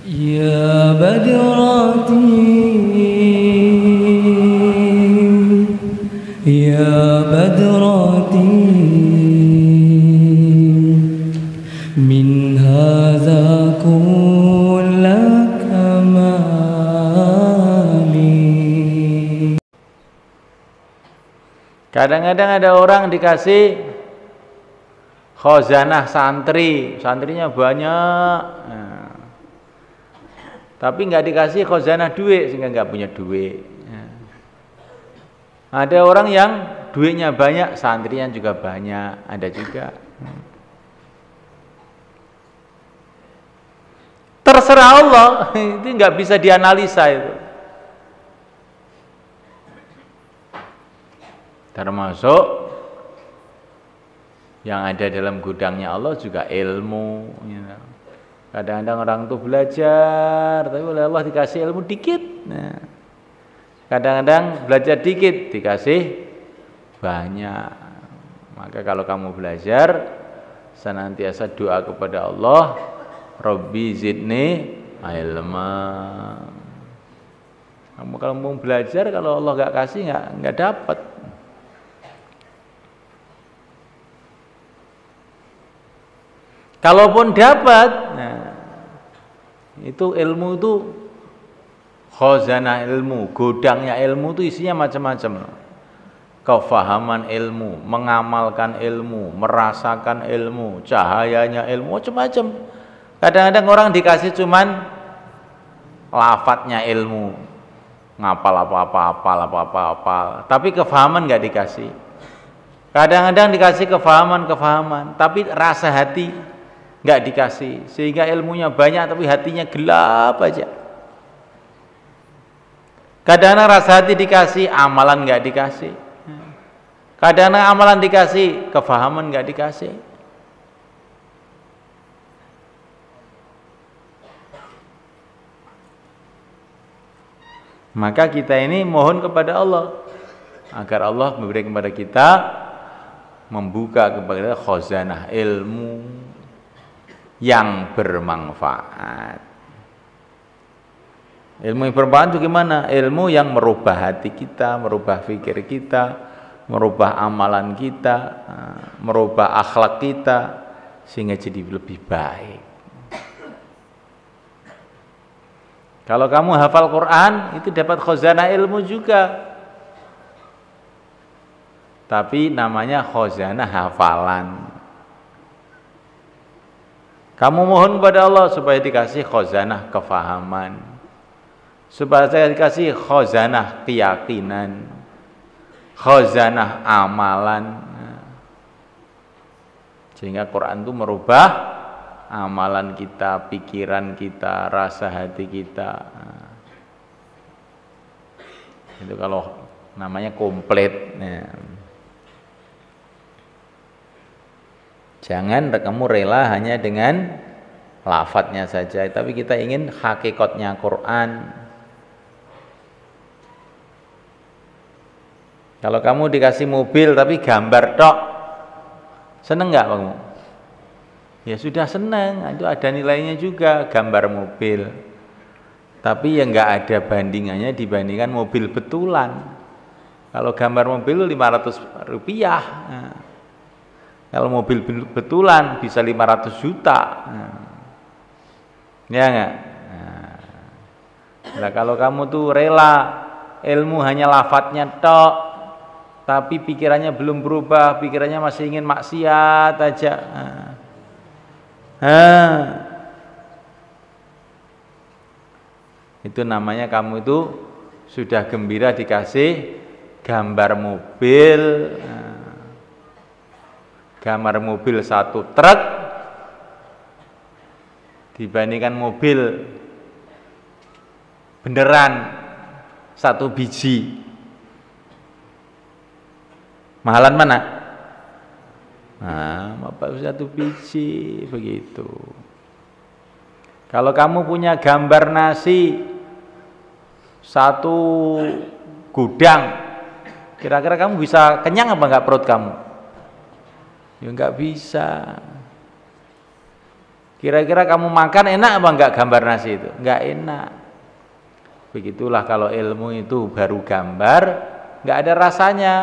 يا بدراتي يا بدراتي من هذا كل كمالي. Kadang-kadang ada orang dikasih khazanah santri, santrinya banyak, nah, tapi nggak dikasih khazanah duit sehingga nggak punya duit. Nah, ada orang yang duitnya banyak, santrinya juga banyak, ada juga. Terserah Allah, itu nggak bisa dianalisa itu. Termasuk yang ada dalam gudangnya Allah juga ilmu. Kadang-kadang orang tuh belajar, tapi oleh Allah dikasih ilmu dikit. Nah, kadang-kadang belajar dikit dikasih banyak. Maka kalau kamu belajar, senantiasa doa kepada Allah, Rabbi zidni ilma. Kamu kalau mau belajar, kalau Allah nggak kasih nggak dapat. Kalaupun dapat, nah, itu ilmu itu khazanah ilmu, gudangnya ilmu itu isinya macam-macam. Kefahaman ilmu, mengamalkan ilmu, merasakan ilmu, cahayanya ilmu, macam-macam. Kadang-kadang orang dikasih cuman lafadznya ilmu, ngapal apa-apa, tapi kefahaman nggak dikasih. Kadang-kadang dikasih kefahaman, tapi rasa hati nggak dikasih, sehingga ilmunya banyak tapi hatinya gelap aja. Kadang-kadang rasa hati dikasih, amalan nggak dikasih. Kadang-kadang amalan dikasih, kefahaman nggak dikasih. Maka kita ini mohon kepada Allah agar Allah memberi kepada kita, membuka kepada khazanah ilmu yang bermanfaat. Ilmu yang bermanfaat itu gimana? Ilmu yang merubah hati kita, merubah fikir kita, merubah amalan kita, merubah akhlak kita, sehingga jadi lebih baik. Kalau kamu hafal Quran, itu dapat khazanah ilmu juga. Tapi namanya khazanah hafalan. Kamu mohon kepada Allah supaya dikasih khazanah kefahaman, supaya saya dikasih khazanah keyakinan, khazanah amalan, sehingga Quran itu merubah amalan kita, pikiran kita, rasa hati kita. Itu kalau namanya komplit. Jangan kamu rela hanya dengan lafadznya saja, tapi kita ingin hakikatnya Quran. Kalau kamu dikasih mobil tapi gambar tok, seneng nggak kamu? Ya sudah seneng, itu ada nilainya juga gambar mobil. Tapi yang nggak ada bandingannya dibandingkan mobil betulan. Kalau gambar mobil 500 rupiah. Nah, kalau mobil betulan bisa 500 juta. Ya enggak? Nah, kalau kamu tuh rela ilmu hanya lafadznya tok, tapi pikirannya belum berubah, pikirannya masih ingin maksiat aja. Itu namanya kamu itu sudah gembira dikasih gambar mobil. Gambar mobil satu truk dibandingkan mobil beneran satu biji, mahalan mana? Nah, bapak satu biji begitu. Kalau kamu punya gambar nasi satu gudang, kira-kira kamu bisa kenyang apa enggak perut kamu? Ya enggak bisa. Kira-kira kamu makan enak apa enggak gambar nasi itu? Enggak enak. Begitulah kalau ilmu itu baru gambar, enggak ada rasanya.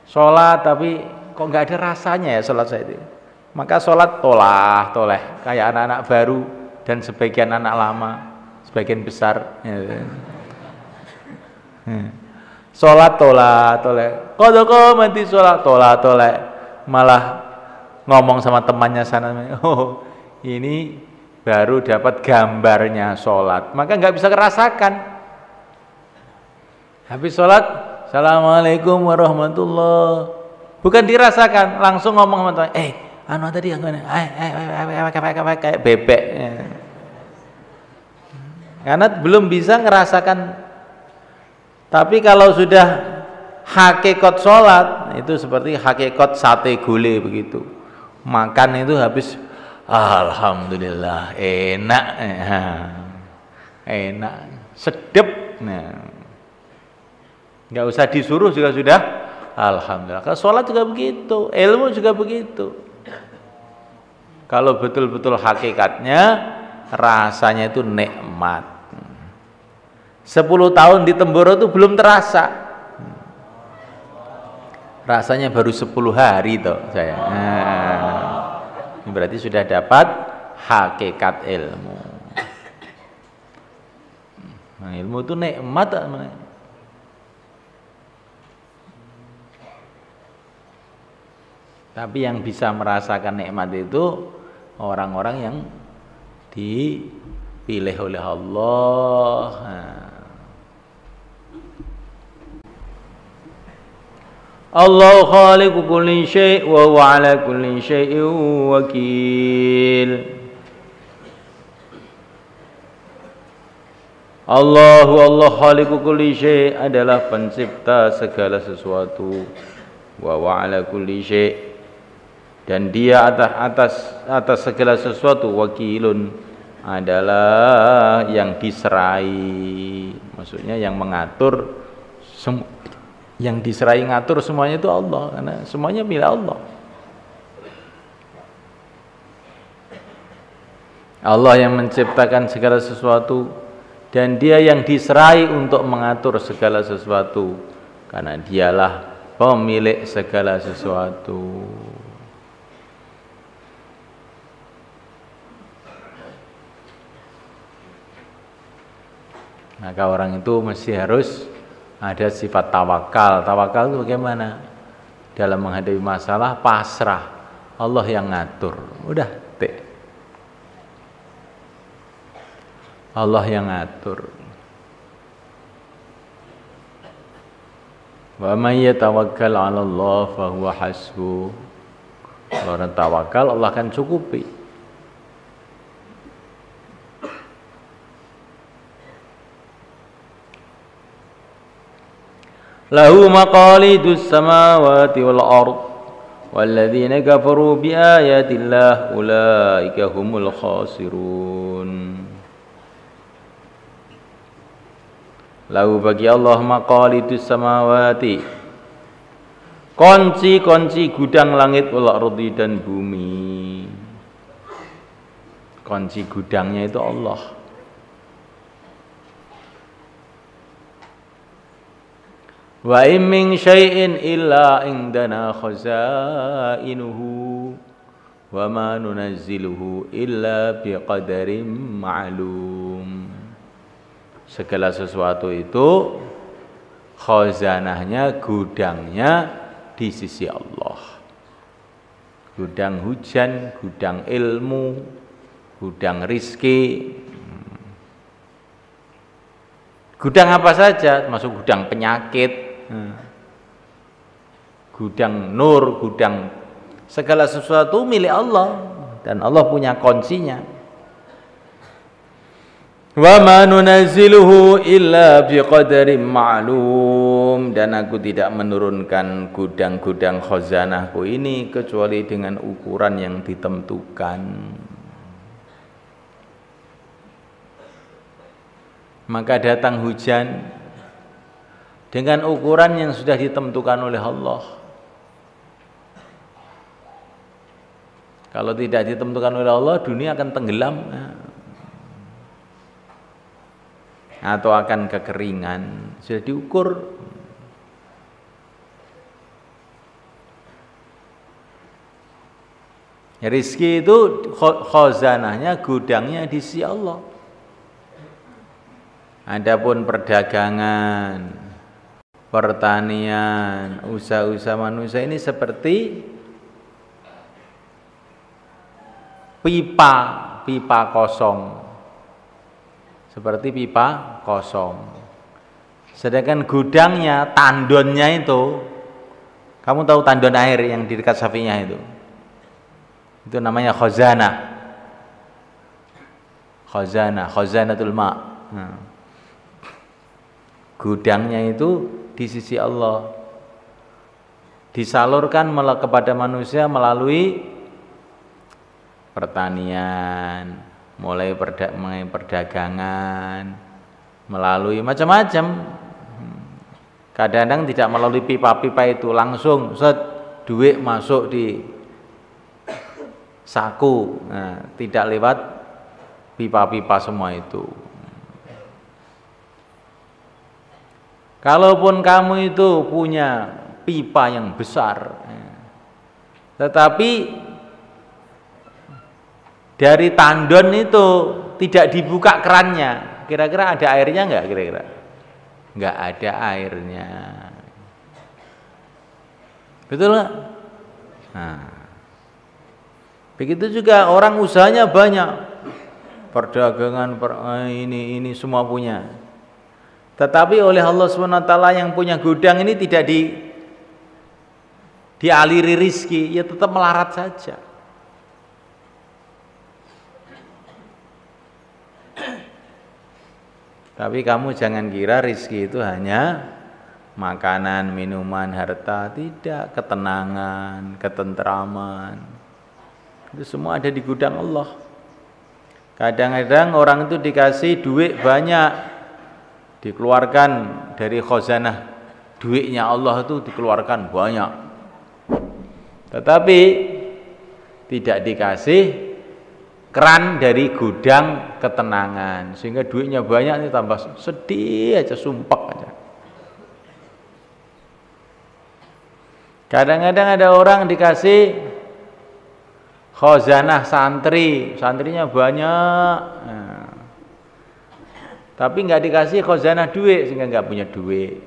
Sholat tapi kok enggak ada rasanya ya sholat saya itu. Maka sholat toleh kayak anak-anak baru dan sebagian anak lama, sebagian besar. Sholat toleh. Kodoko mati sholat toleh. Malah ngomong sama temannya sana, oh ini baru dapat gambarnya sholat, maka nggak bisa merasakan. Habis sholat, assalamualaikum warahmatullah, bukan dirasakan, langsung ngomong sama teman, anu tadi yang mana, kayak bebek, karena belum bisa ngerasakan. Tapi kalau sudah hakikat sholat itu seperti hakikat sate gule begitu. Makan itu habis alhamdulillah enak, enak, sedep. Nggak usah disuruh juga sudah alhamdulillah. Kalau sholat juga begitu, ilmu juga begitu. Kalau betul-betul hakikatnya rasanya itu nikmat. 10 tahun di Temboro itu belum terasa. Rasanya baru 10 hari toh saya. Ini berarti sudah dapat hakikat ilmu. Nah, ilmu itu nikmat. Tapi yang bisa merasakan nikmat itu orang-orang yang dipilih oleh Allah. Allah khaliqu kulli syai' wa huwa ala kulli syai'in wakil. Allah khaliqu kulli syai' adalah pencipta segala sesuatu. Wa huwa ala kulli syai', dan dia atas segala sesuatu, wakilun adalah yang diserai, maksudnya yang mengatur, yang diserai ngatur semuanya itu Allah, karena semuanya milik Allah. Allah yang menciptakan segala sesuatu dan dia yang diserai untuk mengatur segala sesuatu, karena dialah pemilik segala sesuatu. Maka orang itu mesti harus ada sifat tawakal. Tawakal itu bagaimana? Dalam menghadapi masalah pasrah, Allah yang ngatur. Udah, Allah yang ngatur. Wa may yatawakkal 'ala Allah fa huwa hasbuh. Orang tawakal Allah akan cukupi. Lahu maqalidus samawati wal ard walladzina kafaru bi ayatillah ulaika humul khasirun. Lahu bagi Allah maqalidus samawati, kunci-kunci gudang langit wal ardi dan bumi. Kunci gudangnya itu Allah. Wa in min syai'in illa indana khazainuhu wa ma nunazziluhu illa biqadarin ma'lum. Segala sesuatu itu khazanahnya, gudangnya di sisi Allah. Gudang hujan, gudang ilmu, gudang rizki. Gudang apa saja, masuk gudang penyakit, gudang nur, gudang segala sesuatu milik Allah dan Allah punya kuncinya. Wa ma nunazziluhu illa biqadarin ma'lum, dan aku tidak menurunkan gudang-gudang khazanahku ini kecuali dengan ukuran yang ditentukan. Maka datang hujan dengan ukuran yang sudah ditentukan oleh Allah. Kalau tidak ditentukan oleh Allah, dunia akan tenggelam atau akan kekeringan. Sudah diukur. Rizki itu khazanahnya, gudangnya di sisi Allah. Adapun perdagangan, pertanian, usaha-usaha manusia ini seperti pipa kosong. Seperti pipa kosong. Sedangkan gudangnya, tandonnya itu, kamu tahu tandon air yang di dekat sapinya itu namanya khazanah. Khazanatul ma'. Gudangnya itu di sisi Allah, disalurkan kepada manusia melalui pertanian, mulai perdagangan, melalui macam-macam. Kadang-kadang tidak melalui pipa-pipa itu, langsung duit masuk di saku, tidak lewat pipa-pipa semua itu. Kalaupun kamu itu punya pipa yang besar, tetapi dari tandon itu tidak dibuka kerannya, kira-kira ada airnya enggak? Kira-kira enggak ada airnya. Betul nggak? Nah, begitu juga orang usahanya banyak, perdagangan ini semua punya. Tetapi oleh Allah SWT yang punya gudang ini tidak dialiri rizki, ya tetap melarat saja. Tapi kamu jangan kira rizki itu hanya makanan, minuman, harta. Tidak, ketenangan, ketentraman, itu semua ada di gudang Allah. Kadang-kadang orang itu dikasih duit banyak, dikeluarkan dari khazanah duitnya Allah itu dikeluarkan banyak, tetapi tidak dikasih keran dari gudang ketenangan, sehingga duitnya banyak ini tambah sedih aja, sumpek aja. Kadang-kadang ada orang dikasih khazanah santrinya banyak, tapi nggak dikasih khazanah duit, sehingga nggak punya duit.